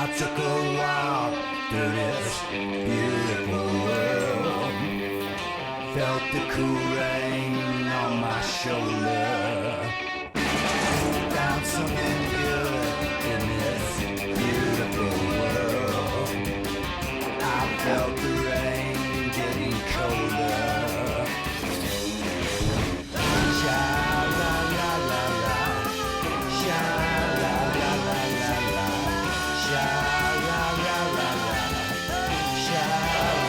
I took a walk through this beautiful world. Felt the cool rain on my shoulder. Found something good in this beautiful world. I felt the rain getting colder. Sha-la-la-la-la, sha-la-la-la-la, sha-la-la-la-la, sha-la-la-la-la.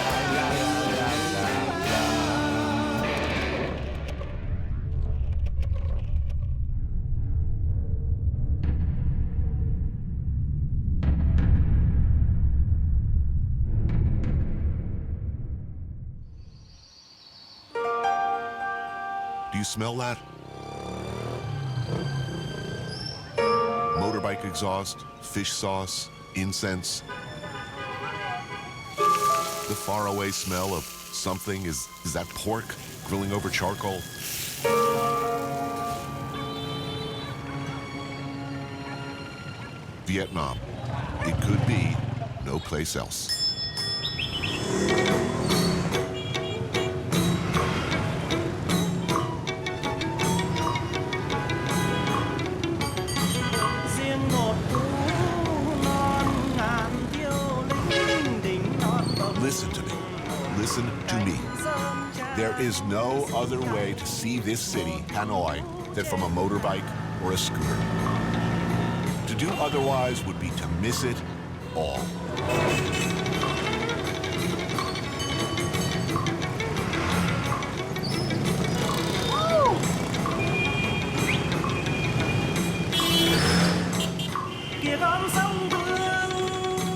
Do you smell that? Motorbike exhaust, fish sauce, incense. The faraway smell of something, is that pork grilling over charcoal? Vietnam. It could be no place else. Listen to me. Listen to me. There is no other way to see this city, Hanoi, than from a motorbike or a scooter. To do otherwise would be to miss it all.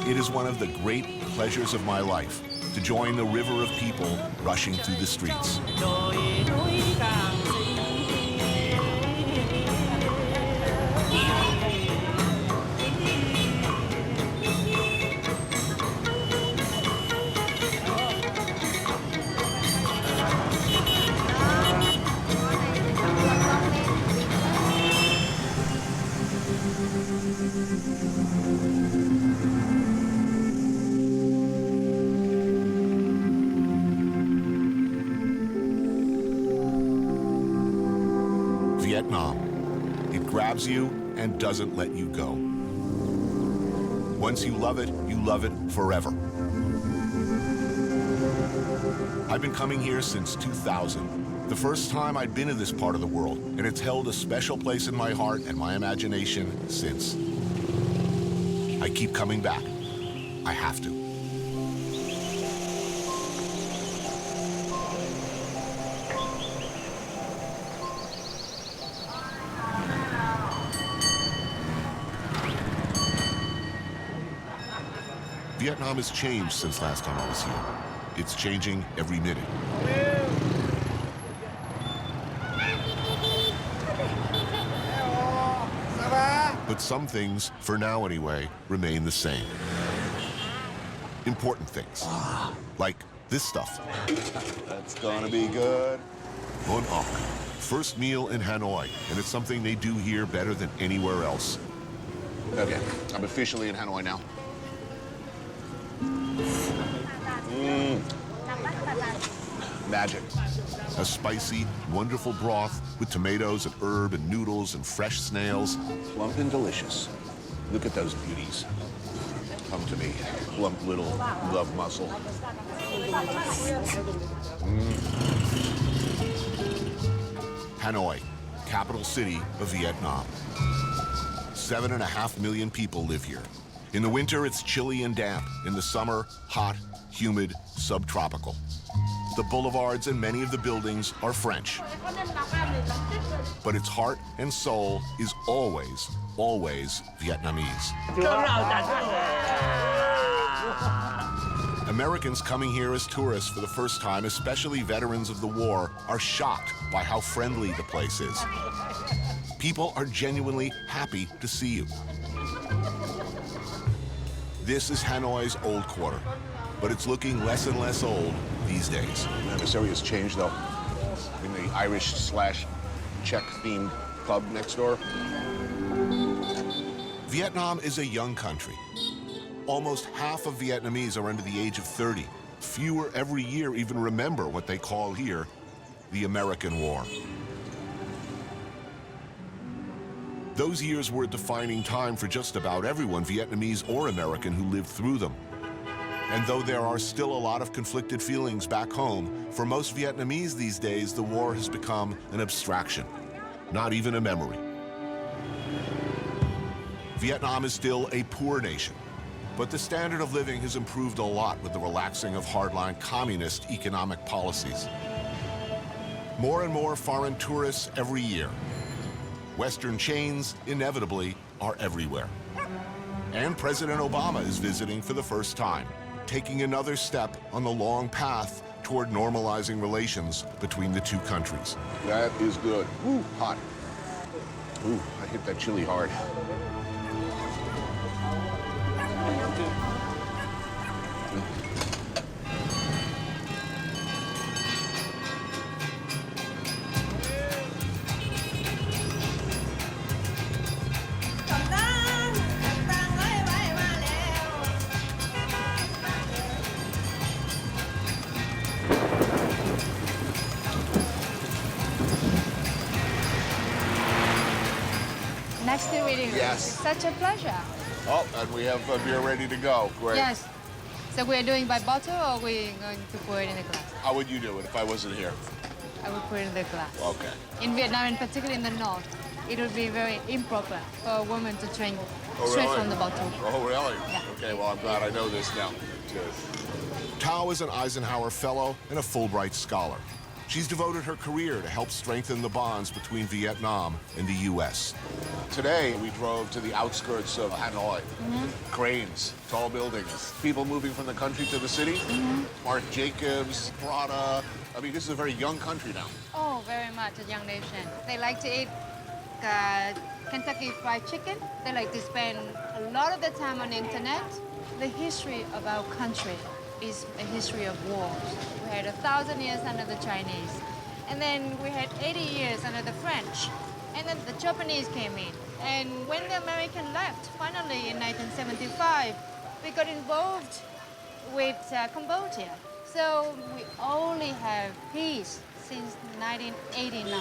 It is one of the great pleasures of my life to join the river of people rushing through the streets. Vietnam. It grabs you and doesn't let you go. Once you love it forever. I've been coming here since 2000, the first time I'd been to this part of the world, and it's held a special place in my heart and my imagination since. I keep coming back. I have to. Vietnam has changed since last time I was here. It's changing every minute. But some things, for now anyway, remain the same. Important things, like this stuff. That's gonna be good. Bon Hoc, first meal in Hanoi, and it's something they do here better than anywhere else. Okay, I'm officially in Hanoi now. Magic. A spicy, wonderful broth with tomatoes and herb and noodles and fresh snails. Plump and delicious. Look at those beauties. Come to me, plump little love muscle. Hanoi, capital city of Vietnam. 7.5 million people live here. In the winter, it's chilly and damp. In the summer, hot, humid, subtropical. The boulevards and many of the buildings are French. But its heart and soul is always, always Vietnamese. Americans coming here as tourists for the first time, especially veterans of the war, are shocked by how friendly the place is. People are genuinely happy to see you. This is Hanoi's old quarter, but it's looking less and less old these days. Man, this area's changed, though. In the Irish/Czech themed club next door. Vietnam is a young country, Almost half of Vietnamese are under the age of 30. Fewer every year even remember what they call here the American War. Those years were a defining time for just about everyone, Vietnamese or American, who lived through them. And though there are still a lot of conflicted feelings back home, for most Vietnamese these days, the war has become an abstraction, not even a memory. Vietnam is still a poor nation, but the standard of living has improved a lot with the relaxing of hardline communist economic policies. More and more foreign tourists every year. Western chains, inevitably, are everywhere. And President Obama is visiting for the first time, taking another step on the long path toward normalizing relations between the two countries. That is good. Ooh, hot. Ooh, I hit that chili hard. Nice to meet you. Yes. It's such a pleasure. Oh, and we have beer ready to go. Great. Yes. So we're doing by bottle or we're going to pour it in a glass? How would you do it if I wasn't here? I will put it in the glass. Okay. In Vietnam, and particularly in the north, it would be very improper for a woman to drink straight really? from the bottle. Oh, really? Yeah. Okay, well, I'm glad I know this now. Cheers. Tao is an Eisenhower Fellow and a Fulbright Scholar. She's devoted her career to help strengthen the bonds between Vietnam and the U.S. Today, we drove to the outskirts of Hanoi. Cranes, tall buildings, people moving from the country to the city. Marc Jacobs, Prada. I mean, this is a very young country now. Oh, very much a young nation. They like to eat Kentucky Fried Chicken. They like to spend a lot of the time on the internet. The history of our country is a history of wars. We had 1,000 years under the Chinese, and then we had 80 years under the French, and then the Japanese came in. And when the American left, finally in 1975, we got involved with Cambodia. So we only have peace since 1989.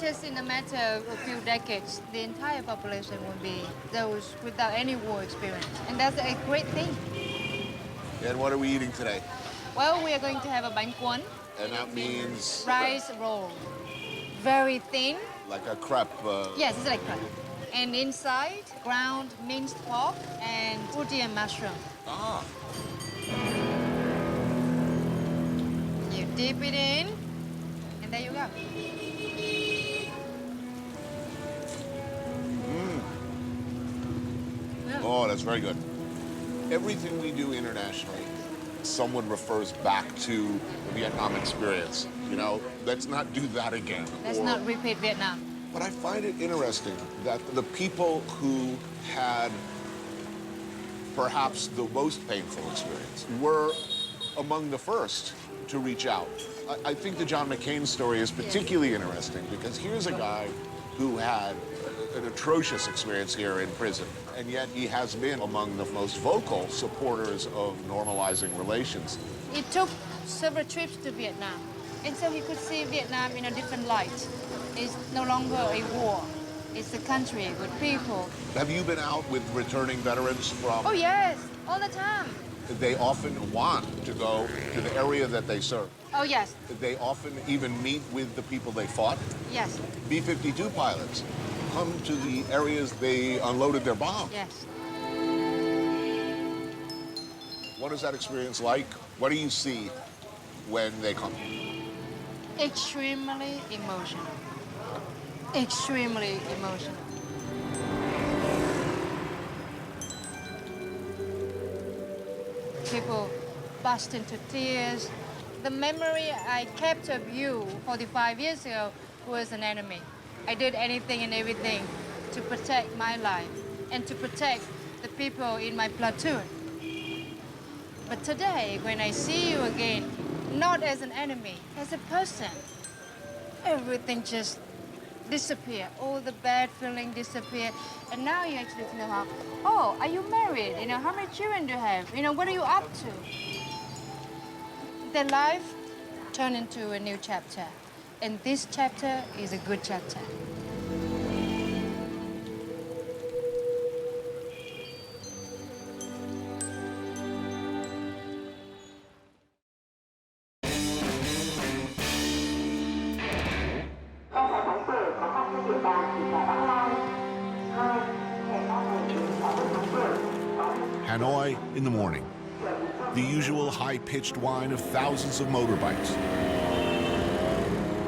Just in a matter of a few decades, the entire population will be those without any war experience. And that's a great thing. And what are we eating today? Well, we are going to have a bánh cuốn. And that means Rice roll. Very thin. like a crepe. Yes, it's like that. And inside, ground minced pork and Bourdain mushroom. Ah. You dip it in, and there you go. Oh, that's very good. Everything we do internationally, someone refers back to the Vietnam experience. You know, let's not do that again. Let's not repeat Vietnam. But I find it interesting that the people who had perhaps the most painful experience were among the first to reach out. I think the John McCain story is particularly interesting because here's a guy who had an atrocious experience here in prison, and yet he has been among the most vocal supporters of normalizing relations. It took several trips to Vietnam, and so he could see Vietnam in a different light. It's no longer a war. It's a country with people. Have you been out with returning veterans from? Oh, yes, all the time. They often want to go to the area that they serve. Oh, yes, They often even meet with the people they fought. yes, B-52 pilots come to the areas they unloaded their bombs. yes. What is that experience like? What do you see when they come? Extremely emotional. Extremely emotional. People burst into tears. The memory I kept of you 45 years ago was an enemy. I did anything and everything to protect my life and to protect the people in my platoon. But today, when I see you again, not as an enemy, as a person, everything just disappear. All the bad feeling disappear. And now you actually know how, oh, are you married? You know, how many children do you have? You know, what are you up to? Their life turned into a new chapter. And this chapter is a good chapter. Hanoi in the morning. The usual high-pitched whine of thousands of motorbikes.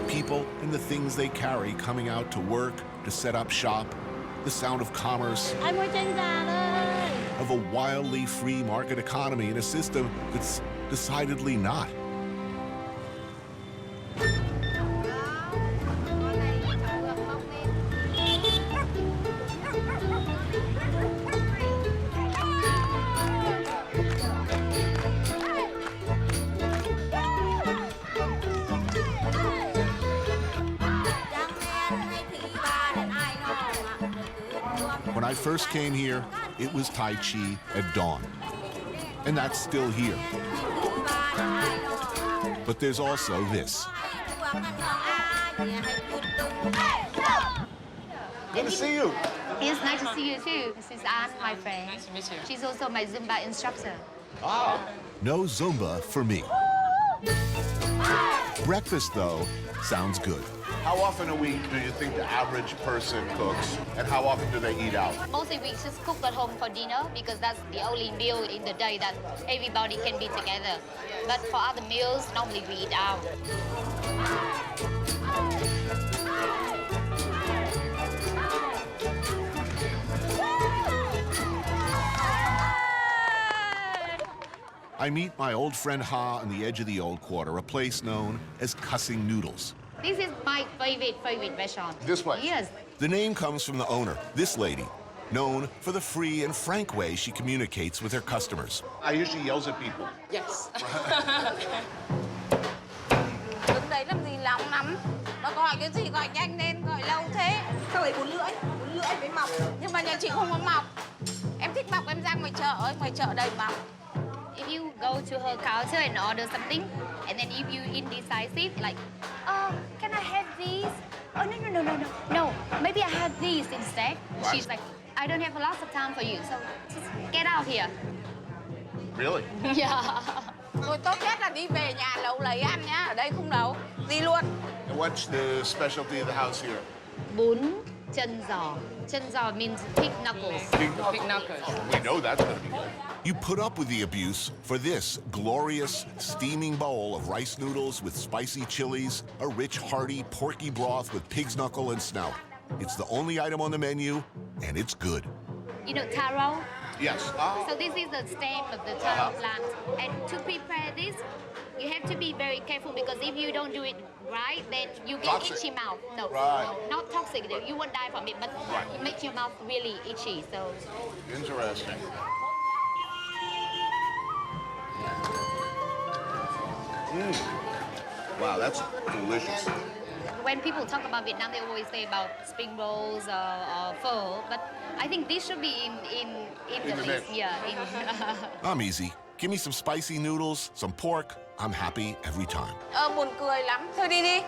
People and the things they carry coming out to work, to set up shop. The sound of commerce. Of a wildly free market economy in a system that's decidedly not. When I first came here, it was Tai Chi at dawn. And that's still here. But there's also this. Good to see you. It's nice to see you too. This is Anne, my friend. Nice to meet you. She's also my Zumba instructor. Ah. No Zumba for me. Breakfast, though, sounds good. How often a week do you think the average person cooks, and how often do they eat out? Mostly we just cook at home for dinner because that's the only meal in the day that everybody can be together. But for other meals, normally we eat out. I meet my old friend Ha on the edge of the old quarter, a place known as Cussing Noodles. This is my favorite restaurant. This place? Yes. The name comes from the owner, this lady, known for the free and frank way she communicates with her customers. I usually yells at people. Yes. Đứng đấy làm gì lóng lắm. Nó gọi cái gì gọi nhanh lên, gọi lâu thế. Sao lại bốn lưỡi mới mọc. Nhưng mà nhà chị không có mọc. Em thích mọc em ra ngoài chợ đầy mọc. If you go to her counter and order something, and then if you indecisive, like, oh, can I have these? Oh, no, maybe I have these instead. What? She's like, I don't have a lot of time for you, so just get out here. Really? Yeah. Rồi tốt nhất là đi về nhà nấu lấy ăn nhá. Ở đây không nấu. Đi luôn. And what's the specialty of the house here? Bún chân giò. Chân giò means pig knuckles. Pig knuckles. We know that's going to be good. You put up with the abuse for this glorious, steaming bowl of rice noodles with spicy chilies, a rich, hearty, porky broth with pig's knuckle and snout. It's the only item on the menu, and it's good. You know taro? Yes. So this is the stem of the taro plant. And to prepare this, you have to be very careful because if you don't do it right, then you get Toxic. itchy mouth. No, Right. no, not toxic. You won't die from it, but Right. it makes your mouth really itchy. So Interesting. Wow, that's delicious. when people talk about Vietnam, they always say about spring rolls or pho, but I think this should be in In the the list. mix. Yeah. I'm easy. Give me some spicy noodles, some pork. I'm happy every time. Buồn cười lắm. Thôi đi đi.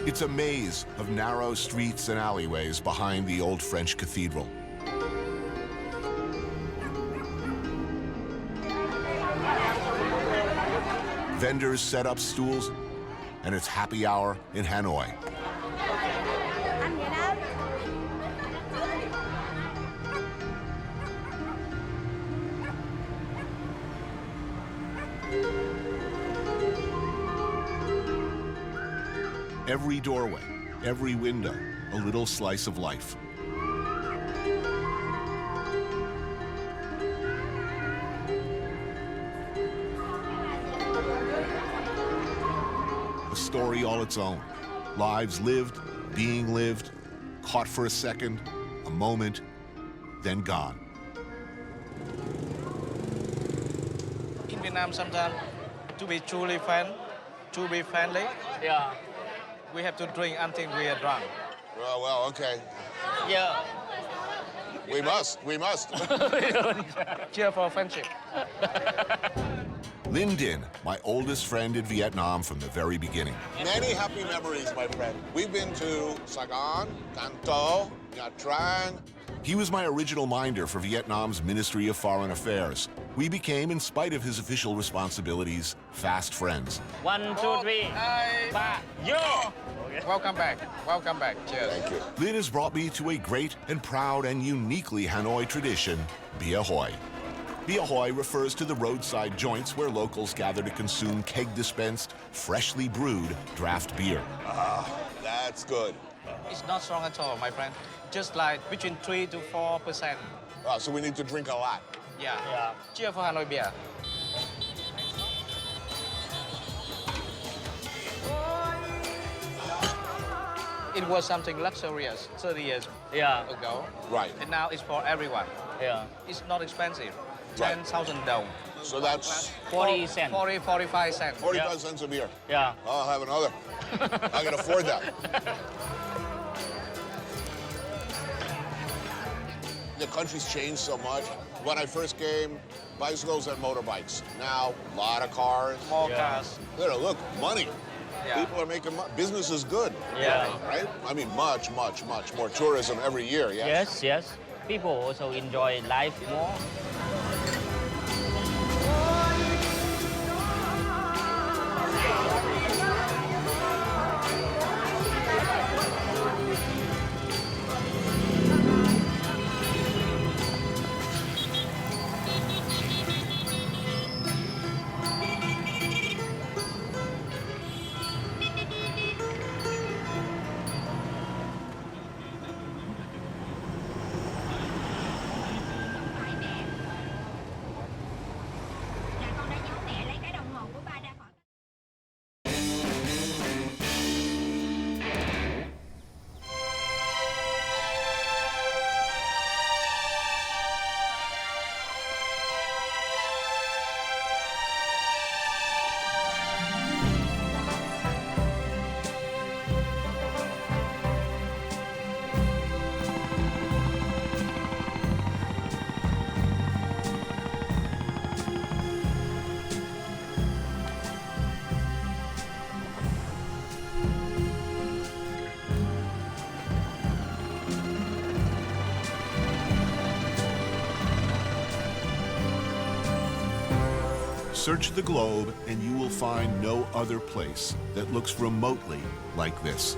It's a maze of narrow streets and alleyways behind the old French cathedral. Vendors set up stools, and it's happy hour in Hanoi. Every doorway, every window, a little slice of life. A story all its own. Lives lived, being lived, caught for a second, a moment, then gone. In Vietnam, sometimes to be truly friendly, we have to drink until we are drunk. Well, okay. Yeah. We must. Cheer for friendship. Linh Dinh, my oldest friend in Vietnam from the very beginning. Many happy memories, my friend. We've been to Saigon, Can Tho, Nha Trang. He was my original minder for Vietnam's Ministry of Foreign Affairs. We became, in spite of his official responsibilities, fast friends. 1, 2, 3. Ba. Yo! Welcome back. Welcome back. Cheers. Thank you. Linh has brought me to a great and proud and uniquely Hanoi tradition, Bia Hoi. Bia Hoi refers to the roadside joints where locals gather to consume keg-dispensed, freshly brewed draft beer. That's good. It's not strong at all, my friend. Just like between 3 to 4%. So we need to drink a lot. Yeah. Cheer for Hanoi beer. It was something luxurious 30 years ago. Right. And now it's for everyone. Yeah. It's not expensive. Right. 10,000 dong. So that's 40 cents. 45 cents. 45 cents a beer. Yeah. I'll have another. I can afford that. The country's changed so much. When I first came, bicycles and motorbikes. Now, a lot of cars. More cars. Look, money. Yeah. People are making money. Business is good. Yeah. Right? I mean, much more tourism every year, yes? Yes. People also enjoy life more. Search the globe and you will find no other place that looks remotely like this.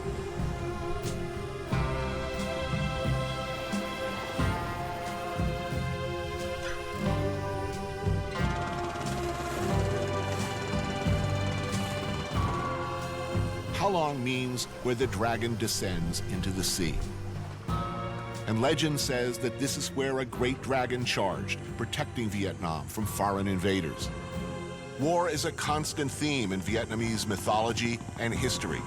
Halong means where the dragon descends into the sea. And legend says that this is where a great dragon charged, protecting Vietnam from foreign invaders. War is a constant theme in Vietnamese mythology and history.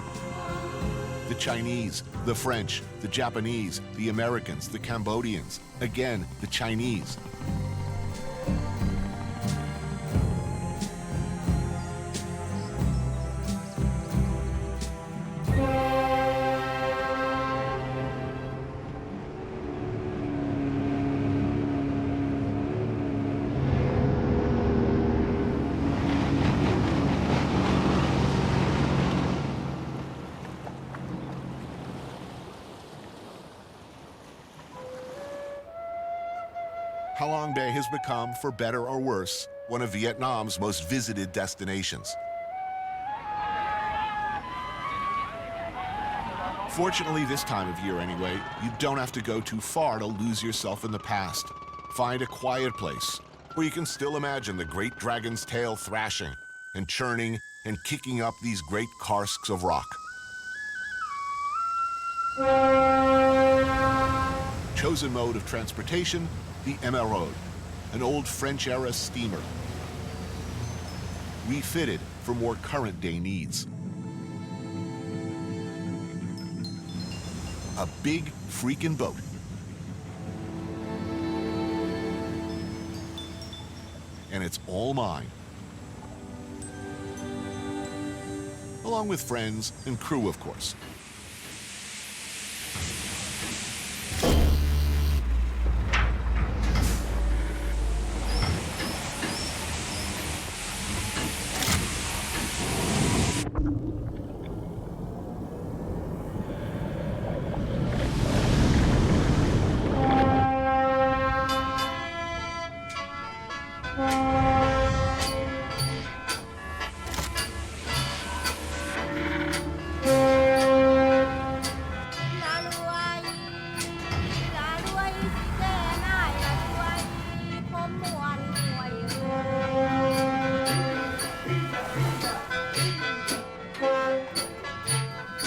The Chinese, the French, the Japanese, the Americans, the Cambodians, again, the Chinese. Halong Bay has become, for better or worse, one of Vietnam's most visited destinations. Fortunately, this time of year anyway, you don't have to go too far to lose yourself in the past. Find a quiet place where you can still imagine the great dragon's tail thrashing and churning and kicking up these great karsks of rock. Chosen mode of transportation, the Emeraude, an old French-era steamer. Refitted for more current-day needs. A big freaking boat. And it's all mine. Along with friends and crew, of course.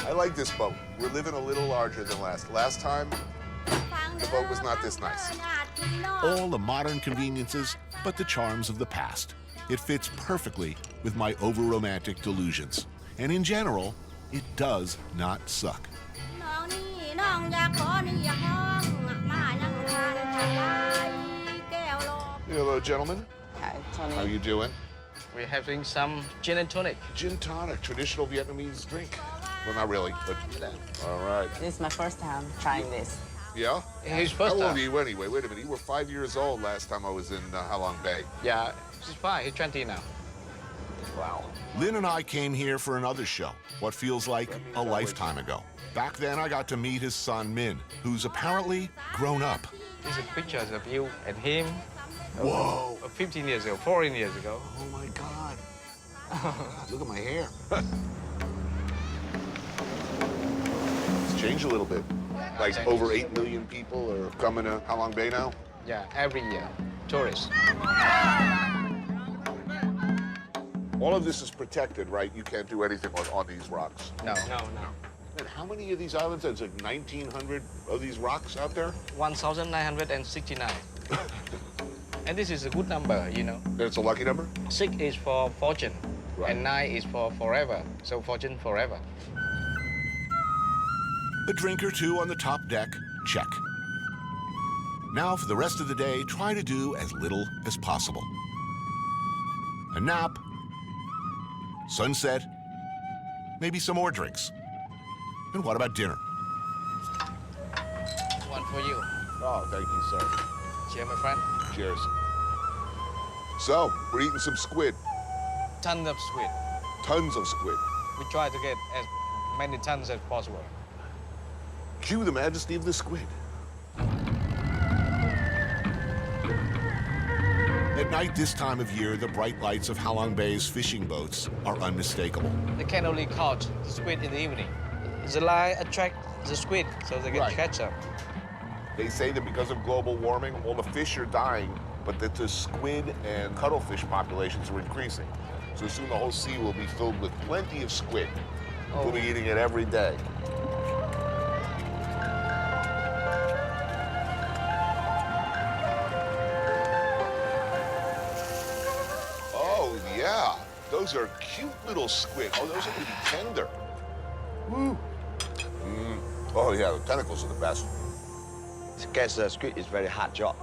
I like this boat. We're living a little larger than last. Last time, the boat was not this nice. All the modern conveniences, but the charms of the past. It fits perfectly with my over-romantic delusions. And in general, it does not suck. Hello, gentlemen. Hi, Tony. How you doing? We're having some gin and tonic. Gin tonic, traditional Vietnamese drink. Well, not really, but all right. This is my first time trying this. Yeah? He's How first old are time. you anyway? Wait a minute, you were 5 years old last time I was in Halong Bay. Yeah, he's fine. He's 20 now. Wow. Lynn and I came here for another show, what feels like a lifetime ago. Back then, I got to meet his son, Min, who's apparently grown up. These are pictures of you and him. Whoa. 15 years ago, 14 years ago. Oh, my God. Look at my hair. It's changed a little bit. Like over 8 million people are coming to Halong Bay now? Yeah, every year. Tourists. All of this is protected, right? You can't do anything on these rocks. No. And how many of these islands? There's like 1,900 of these rocks out there? 1,969. And this is a good number, you know. It's a lucky number? 6 is for fortune, Right. and 9 is for forever. So fortune forever. A drink or two on the top deck, check. Now for the rest of the day, try to do as little as possible. A nap, sunset, maybe some more drinks. And what about dinner? One for you. Oh, thank you, sir. Cheers, my friend. Cheers. So, we're eating some squid. Tons of squid. Tons of squid. We try to get as many tons as possible. Cue the majesty of the squid. At night this time of year, the bright lights of Halong Bay's fishing boats are unmistakable. They can only catch the squid in the evening. The line attracts the squid, so they can Right. catch them. They say that because of global warming, all the fish are dying, but that the squid and cuttlefish populations are increasing. So soon the whole sea will be filled with plenty of squid. We'll be eating it every day. Oh, yeah. Those are cute little squid. Oh, those are going to be tender. Woo. Oh, yeah, the tentacles are the best. Catch the squid is very hard job,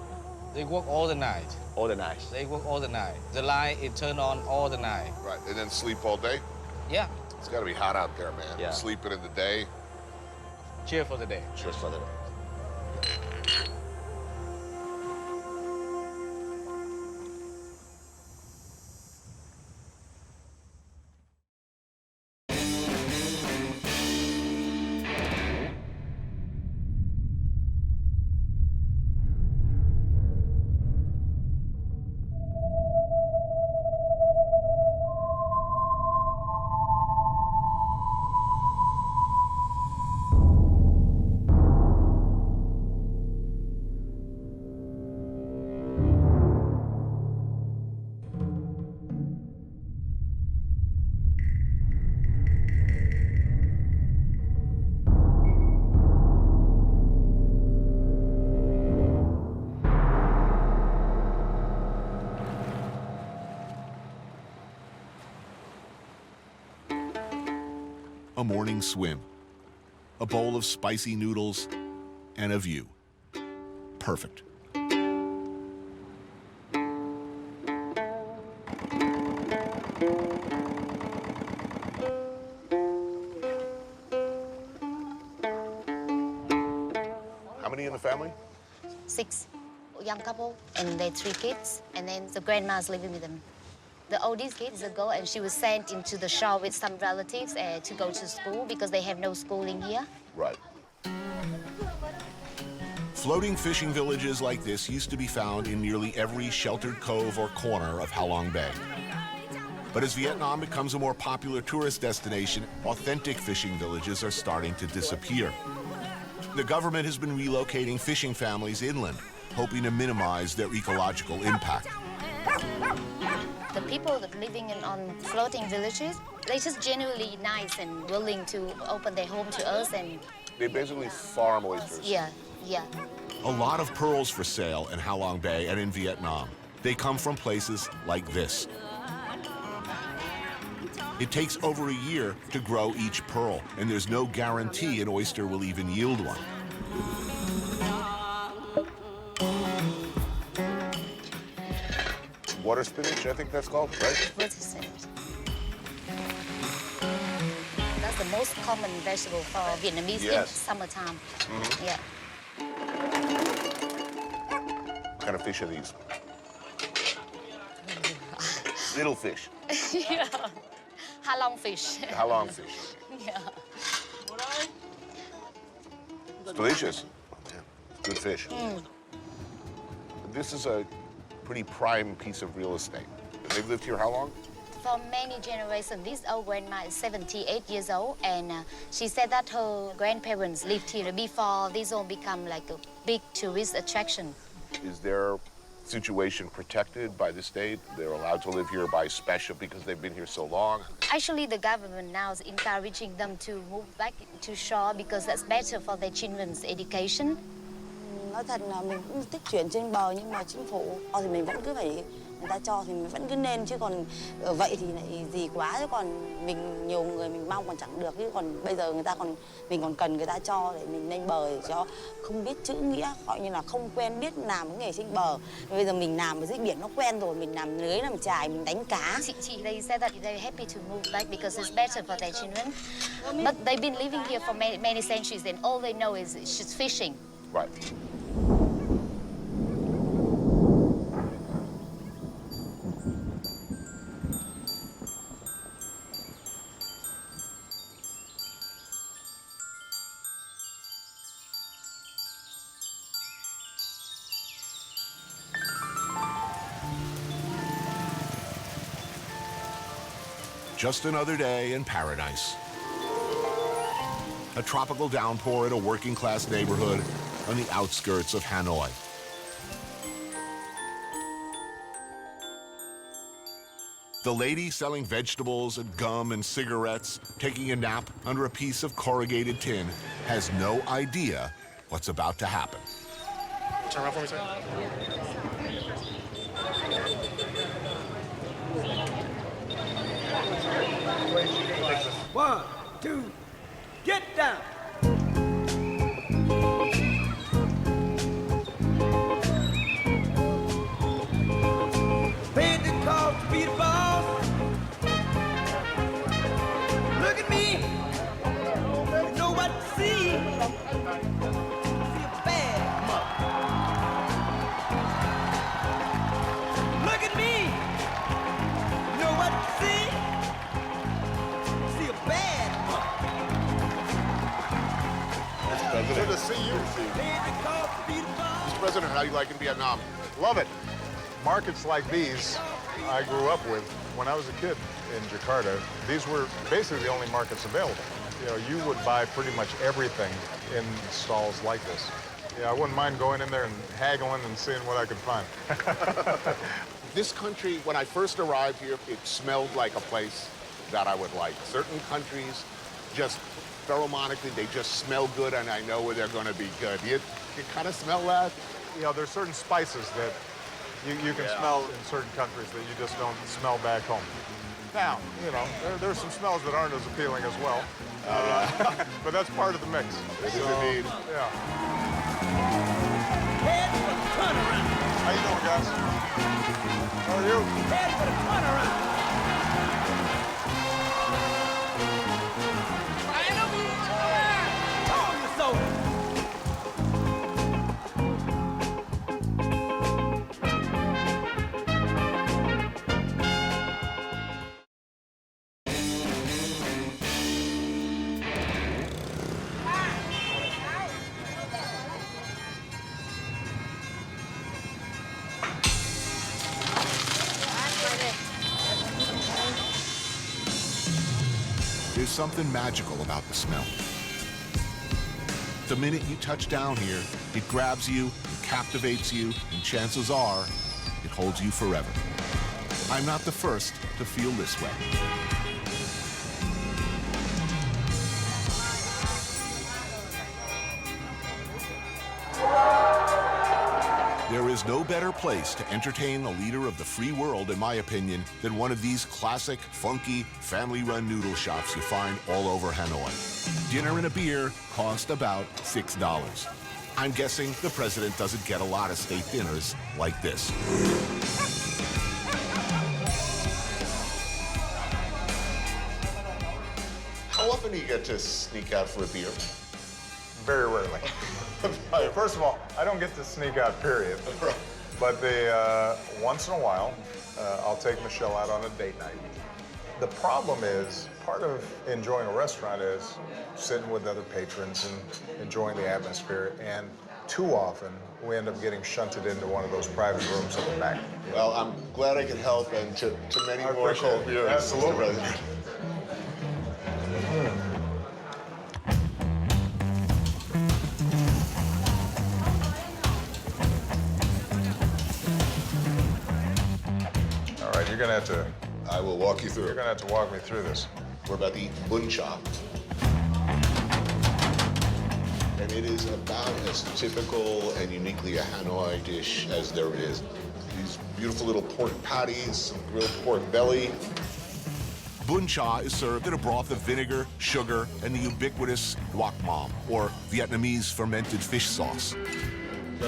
They work all the night. all the night. They work all the night. The line is turned on all the night. Right, and then sleep all day? Yeah. It's got to be hot out there, man. Yeah. Sleeping in the day. Cheers for the day. Just for the a morning swim, a bowl of spicy noodles, and a view. Perfect. How many in the family? 6 young couple and their 3 kids, and then the grandma's living with them. The oldest kid is a girl, and she was sent into the shore with some relatives to go to school because they have no schooling here. Right. Floating fishing villages like this used to be found in nearly every sheltered cove or corner of Halong Bay. But as Vietnam becomes a more popular tourist destination, authentic fishing villages are starting to disappear. The government has been relocating fishing families inland, hoping to minimize their ecological impact. The people that living on floating villages, they're just genuinely nice and willing to open their home to us. And They basically farm oysters. yeah. A lot of pearls for sale in Halong Bay and in Vietnam. They come from places like this. It takes over a year to grow each pearl, and there's no guarantee an oyster will even yield one. Water spinach, I think that's called, right? What is it? That's the most common vegetable for Vietnamese in Yes. summertime. Yeah. What kind of fish are these? Little fish. Yeah. Halong fish. How long fish? Yeah. It's delicious. Yeah, good fish. This is a pretty prime piece of real estate. They've lived here how long? For many generations, this old grandma is 78 years old, and she said that her grandparents lived here before this all become like a big tourist attraction. Is their situation protected by the state? They're allowed to live here by special because they've been here so long? Actually, the government now is encouraging them to move back to shore because that's better for their children's education. Nói thật là mình cũng thích chuyển trên bờ, nhưng mà chính phủ thì mình vẫn cứ phải, người ta cho thì mình vẫn cứ nên, chứ còn vậy thì lại gì quá, chứ còn mình nhiều người mình mong còn chẳng được, chứ còn bây giờ mình còn cần người ta cho để mình lên bờ, để cho không biết chữ nghĩa, gọi như là không quen biết làm cái nghề trên bờ. Bây giờ mình làm ở dưới biển nó quen rồi, mình làm lưới làm chài, mình đánh cá. They said that they're happy to move back because it's better for their children. But they've been living here for many centuries, and all they know is just fishing. Right. Just another day in paradise. A tropical downpour in a working-class neighborhood on the outskirts of Hanoi. The lady selling vegetables and gum and cigarettes, taking a nap under a piece of corrugated tin, has no idea what's about to happen. Turn around for me, sir. One, two, get down. Paid the cost to be the boss. Look at me. You know what to see. See a bad muck. Look at me. You know what to see. See a bad muck. Good to see you. Paid the cost to be the boss. Mr. President, how do you like in Vietnam? Love it. Markets like these I grew up with when I was a kid in Jakarta. These were basically the only markets available. You know, you would buy pretty much everything in stalls like this. Yeah, I wouldn't mind going in there and haggling and seeing what I could find. This country, when I first arrived here, it smelled like a place that I would like. Certain countries just pheromonically, they just smell good, and I know where they're going to be good. You kind of smell that? You know, there's certain spices that you can smell in certain countries that you just don't smell back home. Now, you know, there's some smells that aren't as appealing as well. But that's part of the mix. It is indeed. Yeah. Head for the turnaround. How you doing, guys? How are you? Head for the turnaround. Told you so. There's something magical about the smell. The minute you touch down here, it grabs you, it captivates you, and chances are, it holds you forever. I'm not the first to feel this way. There is no better place to entertain the leader of the free world, in my opinion, than one of these classic, funky, family-run noodle shops you find all over Hanoi. Dinner and a beer cost about $6. I'm guessing the president doesn't get a lot of state dinners like this. How often do you get to sneak out for a beer? Very rarely. First of all, I don't get to sneak out, period. But once in a while, I'll take Michelle out on a date night. The problem is, part of enjoying a restaurant is sitting with other patrons and enjoying the atmosphere. And too often, we end up getting shunted into one of those private rooms at the back. Well, I'm glad I could help, and to many more cold beers. Absolutely. All right, you're gonna have to. I will walk you through. You're gonna have to walk me through this. We're about to eat bun cha. And it is about as typical and uniquely a Hanoi dish as there is. These beautiful little pork patties, some grilled pork belly. Bun cha is served in a broth of vinegar, sugar, and the ubiquitous guac mam, or Vietnamese fermented fish sauce.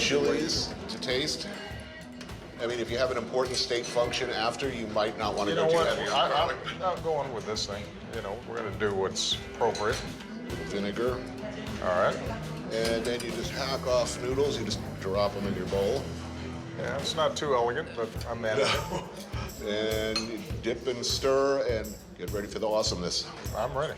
Chilies to taste. I mean, if you have an important state function after, you might not want to go too heavy. I'm not going with this thing. You know, we're gonna do what's appropriate. Vinegar. All right. And then you just hack off noodles. You just drop them in your bowl. Yeah, it's not too elegant, but I'm managing. And you dip and stir and get ready for the awesomeness. I'm ready.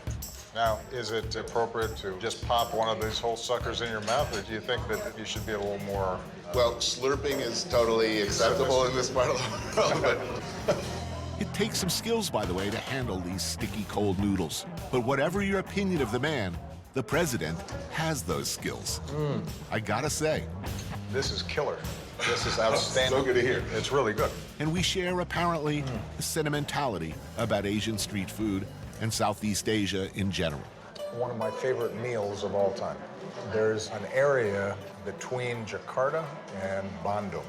Now, is it appropriate to just pop one of these whole suckers in your mouth, or do you think that you should be a little more... Well, slurping is totally acceptable in this part of the world, but... It takes some skills, by the way, to handle these sticky, cold noodles. But whatever your opinion of the man, the president has those skills. I gotta say. This is killer. This is outstanding. So good to hear. It's really good. And we share, apparently, a sentimentality about Asian street food and Southeast Asia in general. One of my favorite meals of all time. There's an area between Jakarta and Bandung,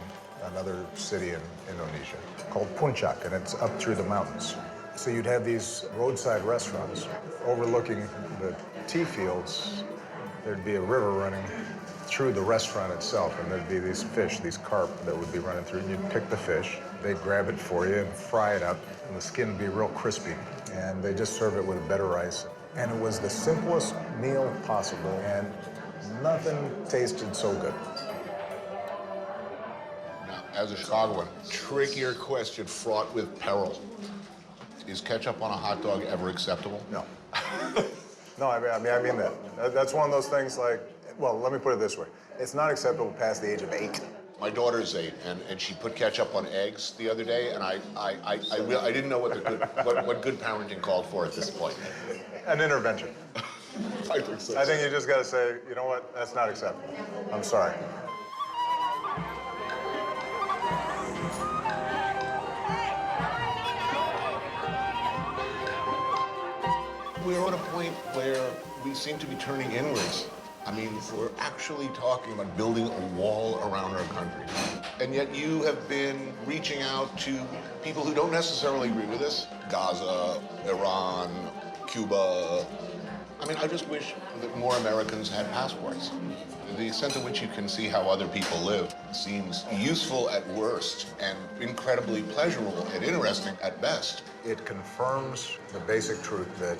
another city in Indonesia, called Puncak, and it's up through the mountains. So you'd have these roadside restaurants overlooking the tea fields. There'd be a river running through the restaurant itself, and there'd be these fish, these carp that would be running through, and you'd pick the fish. They'd grab it for you and fry it up, and the skin would be real crispy, and they just serve it with a bed of rice. And it was the simplest meal possible, and nothing tasted so good. Now, as a Chicagoan, trickier question fraught with peril. Is ketchup on a hot dog ever acceptable? No. No, I mean that. That's one of those things like, well, let me put it this way. It's not acceptable past the age of 8. My daughter's 8, and she put ketchup on eggs the other day, and I didn't know what good parenting called for at this point. An intervention. I think so. I think you just got to say, you know what, that's not acceptable. I'm sorry. We're at a point where we seem to be turning inwards. I mean, we're actually talking about building a wall around our country. And yet you have been reaching out to people who don't necessarily agree with us. Gaza, Iran, Cuba. I mean, I just wish that more Americans had passports. The extent to which you can see how other people live seems useful at worst and incredibly pleasurable and interesting at best. It confirms the basic truth that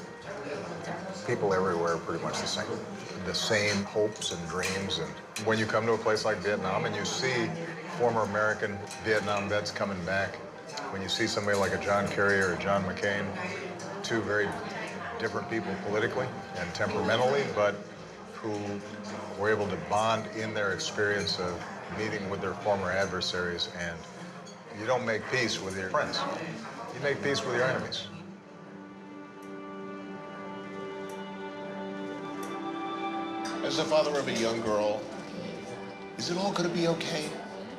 people everywhere are pretty much the same. The same hopes and dreams. And when you come to a place like Vietnam and you see former American Vietnam vets coming back, when you see somebody like a John Kerry or a John McCain, two very different people politically and temperamentally, but who were able to bond in their experience of meeting with their former adversaries. And you don't make peace with your friends. You make peace with your enemies. As the father of a young girl, is it all going to be okay?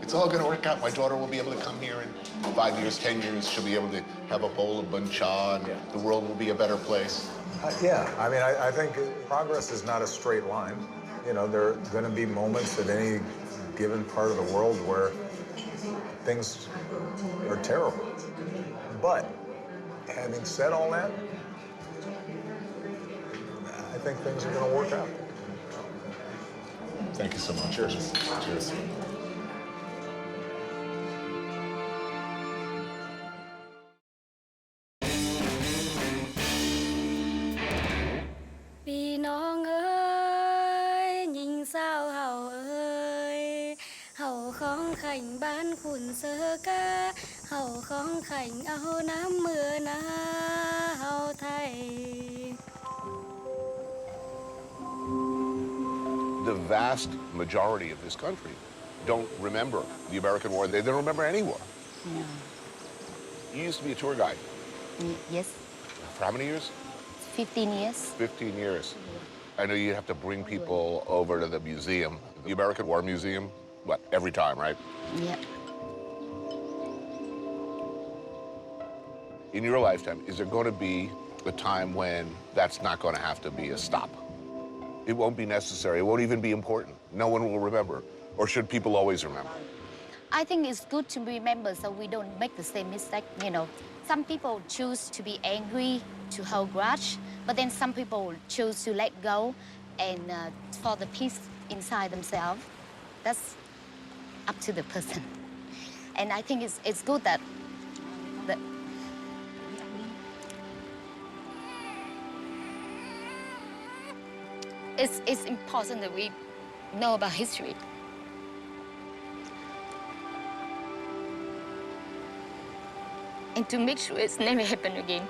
It's all going to work out. My daughter will be able to come here in 5 years, 10 years. She'll be able to have a bowl of bun cha, and the world will be a better place. Yeah, I mean, I think progress is not a straight line. You know, there are going to be moments at any given part of the world where things are terrible. But having said all that, I think things are going to work out. Thank you so much. Cheers. Cheers. Vì non ơi, nhìn sao hầu ơi, hầu khóng khảnh bán khuẩn sơ ca, hầu khóng khảnh áo nám mưa ná hầu thay. The vast majority of this country don't remember the American war. They don't remember any war. No. You used to be a tour guide. Yes, For how many years? 15 years. 15 years. I know you have to bring people over to the museum, the American War Museum, what, every time, right? Yep. In your lifetime, is there going to be a time when that's not going to have to be a stop? It won't be necessary. It won't even be important. No one will remember. Or should people always remember? I think it's good to remember so we don't make the same mistake, you know. Some people choose to be angry, to hold grudge, but then some people choose to let go and for the peace inside themselves. That's up to the person. And I think it's good that it's important that we know about history. And to make sure it's never happen again.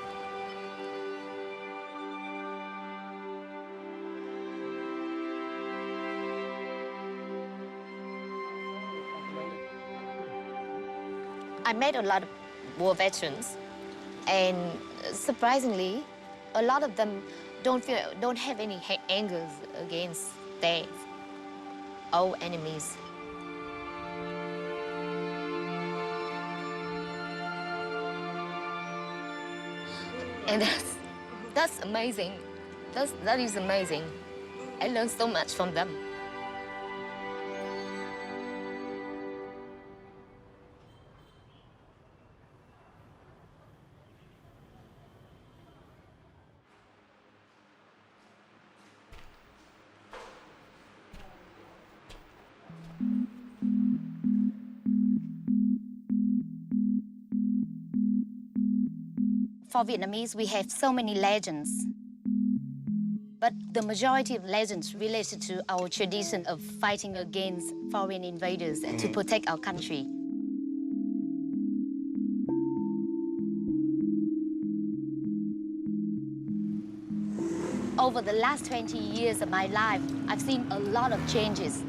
I met a lot of war veterans, and surprisingly, a lot of them don't have any anger against their old enemies. And that's amazing. That is amazing. I learned so much from them. For Vietnamese, we have so many legends. But the majority of legends related to our tradition of fighting against foreign invaders and to protect our country. Over the last 20 years of my life, I've seen a lot of changes.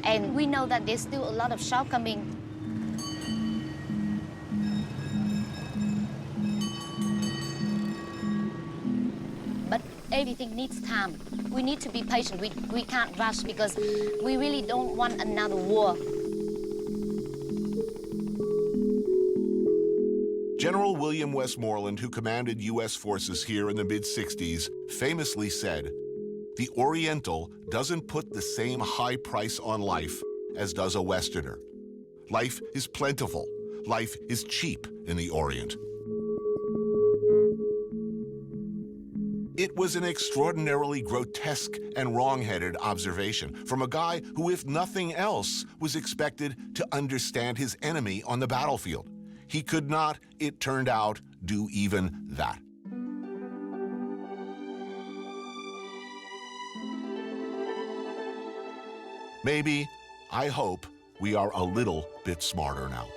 And we know that there's still a lot of shortcomings. But everything needs time. We need to be patient. We can't rush because we really don't want another war. General William Westmoreland, who commanded U.S. forces here in the mid-60s, famously said, "The Oriental doesn't put the same high price on life as does a Westerner. Life is plentiful. Life is cheap in the Orient." It was an extraordinarily grotesque and wrong-headed observation from a guy who, if nothing else, was expected to understand his enemy on the battlefield. He could not, it turned out, do even that. Maybe, I hope, we are a little bit smarter now.